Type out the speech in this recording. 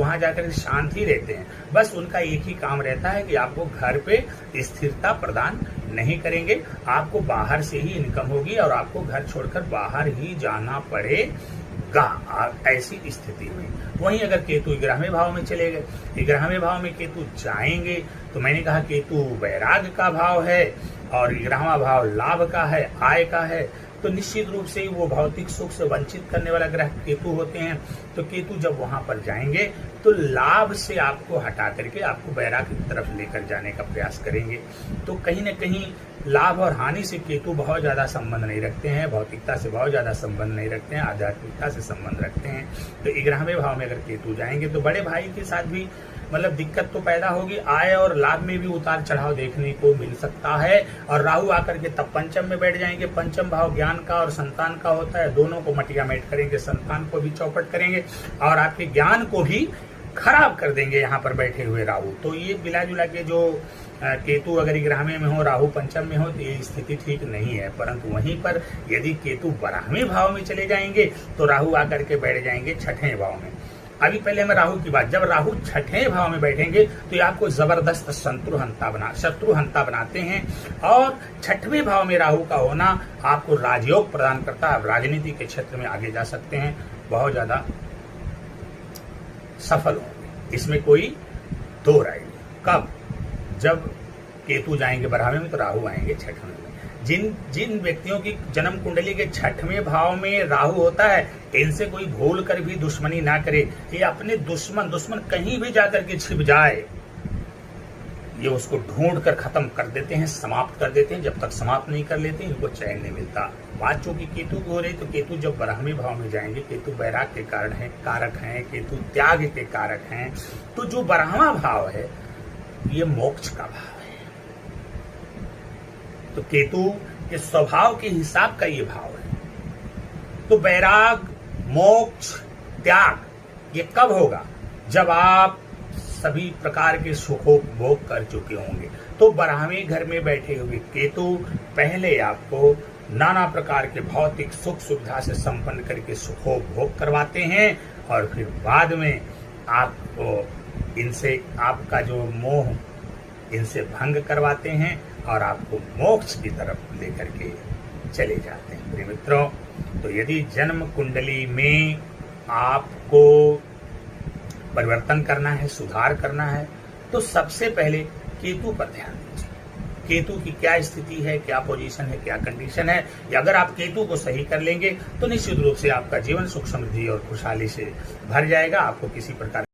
वहां जाकर शांति रहते हैं। बस उनका एक ही काम रहता है कि आपको घर पे स्थिरता प्रदान नहीं करेंगे, आपको बाहर से ही इनकम होगी और आपको घर छोड़कर बाहर ही जाना पड़ेगा ऐसी स्थिति में। वहीं अगर केतु 11वें भाव में चले गए, 11वें भाव में केतु जाएंगे तो मैंने कहा केतु वैराग्य का भाव है और 11वां भाव लाभ का है, आय का है, तो निश्चित रूप से वो भौतिक सुख से वंचित करने वाला ग्रह केतु होते हैं। तो केतु जब वहां पर जाएंगे तो लाभ से आपको हटा करके आपको वैराग्य की तरफ लेकर जाने का प्रयास करेंगे। तो कहीं न कहीं लाभ और हानि से केतु बहुत ज्यादा संबंध नहीं रखते हैं, भौतिकता से बहुत ज्यादा संबंध नहीं रखते हैं, आध्यात्मिकता से संबंध रखते हैं। तो 11वें भाव में अगर केतु जाएंगे तो बड़े भाई के साथ भी मतलब दिक्कत तो पैदा होगी, आय और लाभ में भी उतार चढ़ाव देखने को मिल सकता है। और राहु आकर के तब पंचम में बैठ जाएंगे। पंचम भाव ज्ञान का और संतान का होता है, दोनों को मटियामेट करेंगे, संतान को भी चौपट करेंगे और आपके ज्ञान को भी खराब कर देंगे यहाँ पर बैठे हुए राहु। तो ये मिला जुला के जो केतु अगर 11वें में हो, राहु पंचम में हो, तो ये स्थिति ठीक नहीं है। परंतु वहीं पर यदि केतु 12वें भाव में चले जाएंगे तो राहु आकर के बैठ जाएंगे 6ठें भाव में। अभी पहले मैं राहु की बात, जब राहु 6ठें भाव में बैठेंगे तो ये आपको जबरदस्त शत्रुहंता बनाते हैं। और 6वें भाव में राहु का होना आपको राजयोग प्रदान करता है। राजनीति के क्षेत्र में आगे जा सकते हैं, बहुत ज्यादा सफल होंगे, इसमें कोई दो राय नहीं। कब? जब केतु जाएंगे 12वें में तो राहु आएंगे 6ठें में। जिन व्यक्तियों की जन्म कुंडली के 6ठवें भाव में राहु होता है, इनसे कोई भूल कर भी दुश्मनी ना करे। ये अपने दुश्मन कहीं भी जाकर के छिप जाए, ये उसको ढूंढ कर खत्म कर देते हैं, समाप्त कर देते हैं। जब तक समाप्त नहीं कर लेते इनको चैन नहीं मिलता। बात चूंकि केतु की हो रही, तो केतु जब 12वें भाव में जाएंगे, केतु वैराग्य के कारण है, कारक हैं, केतु त्याग के कारक हैं। तो जो 12वां भाव है ये मोक्ष का भाव है। तो केतु के स्वभाव के हिसाब का ये भाव है। तो वैराग, मोक्ष, त्याग ये कब होगा? जब आप सभी प्रकार के सुखोपभोग कर चुके होंगे। तो 12वें घर में बैठे हुए केतु पहले आपको नाना प्रकार के भौतिक सुख सुविधा से संपन्न करके सुखोपभोग करवाते हैं और फिर बाद में आपको इनसे आपका जो मोह इनसे भंग करवाते हैं और आपको मोक्ष की तरफ लेकर के चले जाते हैं। प्रिय मित्रों, तो यदि जन्म कुंडली में आपको परिवर्तन करना है, सुधार करना है, तो सबसे पहले केतु पर ध्यान दीजिए। केतु की क्या स्थिति है, क्या पोजीशन है, क्या कंडीशन है। अगर आप केतु को सही कर लेंगे तो निश्चित रूप से आपका जीवन सुख समृद्धि और खुशहाली से भर जाएगा। आपको किसी प्रकार